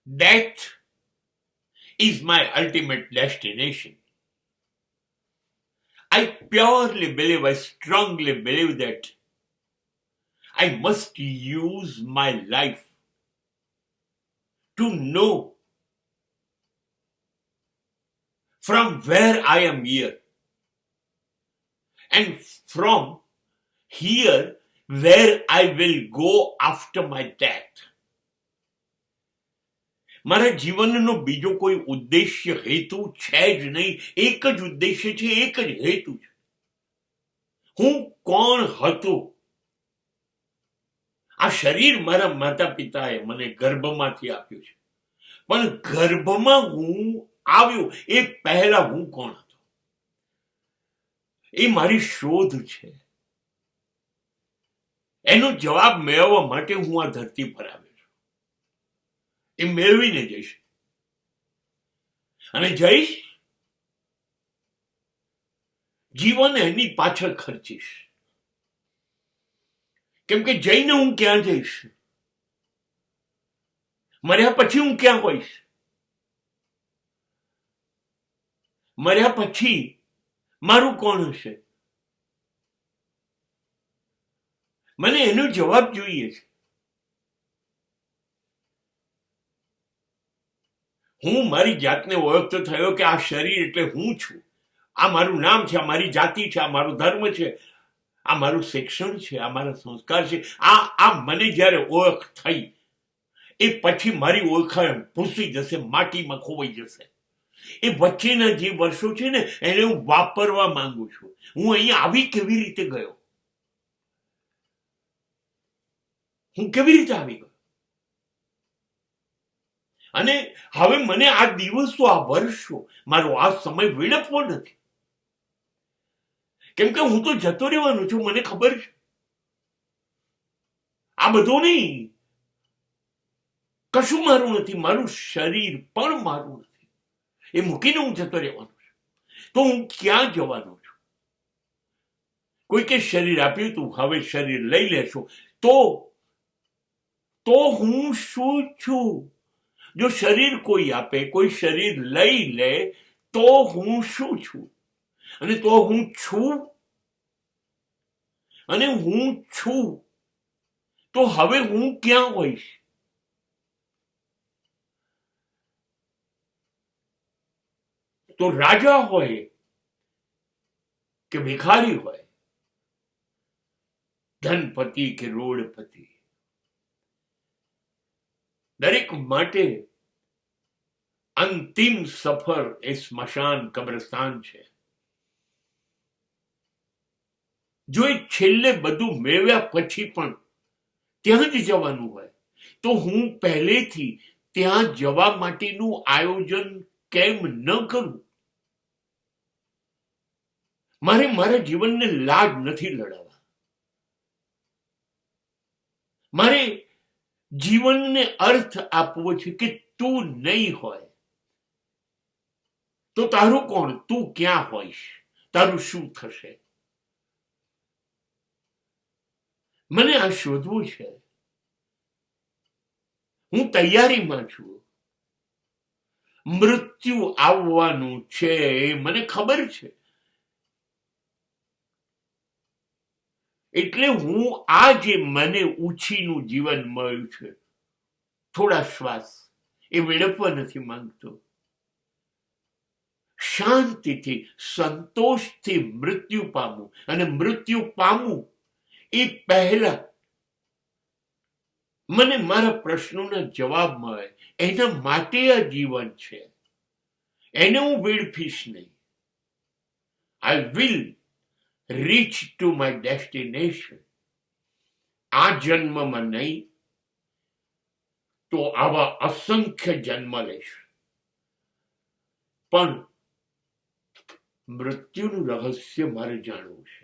Death is my ultimate destination. I purely believe, I strongly believe that I must use my life to know from where I am here and from here where I will go after my death. મારા જીવનનો બીજો કોઈ ઉદ્દેશ્ય હેતુ છે જ નહીં. એક જ ઉદ્દેશ્ય છે, એક જ હેતુ છે. હું કોણ હતો? આ શરીર મારા માતા પિતાએ મને ગર્ભમાંથી આપ્યું છે, પણ ગર્ભમાં હું આવ્યો એ પહેલા હું કોણ હતો? એ મારી શોધ છે. એનો જવાબ મેળવવા માટે હું આ ધરતી પર આવ્યો છું. એ મેળવીને જઈશ, અને જઈશ જીવન એની પાછળ ખર્ચીશ. કેમ કે જઈને હું ક્યાં જઈશ? મર્યા પછી હું ક્યાં હોઈશ? મર્યા પછી મારું કોણ હશે? મને એનો જવાબ જોઈએ છે. હું મારી જાતને ઓળખતો થયો કે આ શરીર એટલે હું છું. આ મારું નામ છે, આ મારી જાતિ છે, આ મારો ધર્મ છે, આ મારું શિક્ષણ છે, આ મારા સંસ્કાર છે. આ મને જ્યારે ઓળખ થઈ, એ પછી મારી ઓળખાણ ભૂસી જશે, માટીમાં ખોવાઈ જશે. એ વચ્ચેના જે વર્ષો છે ને, એને હું વાપરવા માંગુ છું. હું અહીંયા આવી કેવી રીતે ગયો? હું કેવી રીતે આવી ગયો? અને હવે મને આ દિવસો, આ વર્ષો, મારો આ સમય વેડફવો નથી. કેમ કે હું તો જતો રહેવાનો છું, મને ખબર છે. આ બધું નહીં, કશું મારું નથી. મારું શરીર પણ મારું નથી. એ મૂકીને હું જતો રહેવાનો છું. તો હું ક્યાં જવાનો છું? કોઈકે શરીર આપ્યું તું, હવે શરીર લઈ લેશો તો હું શું છું? જો શરીર કોઈ આપે, કોઈ શરીર લઈ લે, તો હું શું છું? અને તો હું છું. અને હું છું તો હવે હું ક્યાં હોઈશ? તો રાજા હોય કે ભિખારી હોય, ધનપતિ કે રોડપતિ, દરેક માટે અંતિમ સફર એ સ્મશાન, કબ્રસ્તાન છે. જો એ છેલ્લે બધું મેળવ્યા પછી પણ ત્યાં જ જવાનું હોય, તો હું પહેલેથી ત્યાં જવા માટેનું આયોજન કેમ ન કરું? મારે મારા જીવનને લાડ નથી લડાવવા. મારે જીવનને અર્થ આપવો છે કે તું નહીં હોય તો તારું કોણ? તું ક્યાં હોઈશ? તારું શું થશે? મને આ શોધવું છે. હું તૈયારીમાં છું. મૃત્યુ આવવાનું છે, મને ખબર છે. એટલે હું આ જે મને ઉછીનું જીવન મળ્યું છે, થોડા શ્વાસ, એ વેડફવા નથી માંગતો. શાંતિથી, સંતોષથી મૃત્યુ પામું. અને મૃત્યુ પામું એ પહેલા મને મારા પ્રશ્નોના જવાબ મળે, એના માટે આ જીવન છે. એને હું વેડફીશ નહીં. I will rich to my destination. આ જન્મમાં નહીં તો આવા અસંખ્ય જન્મ લઈશ. પણ મૃત્યુનું રહસ્ય મારે જાણવું છે.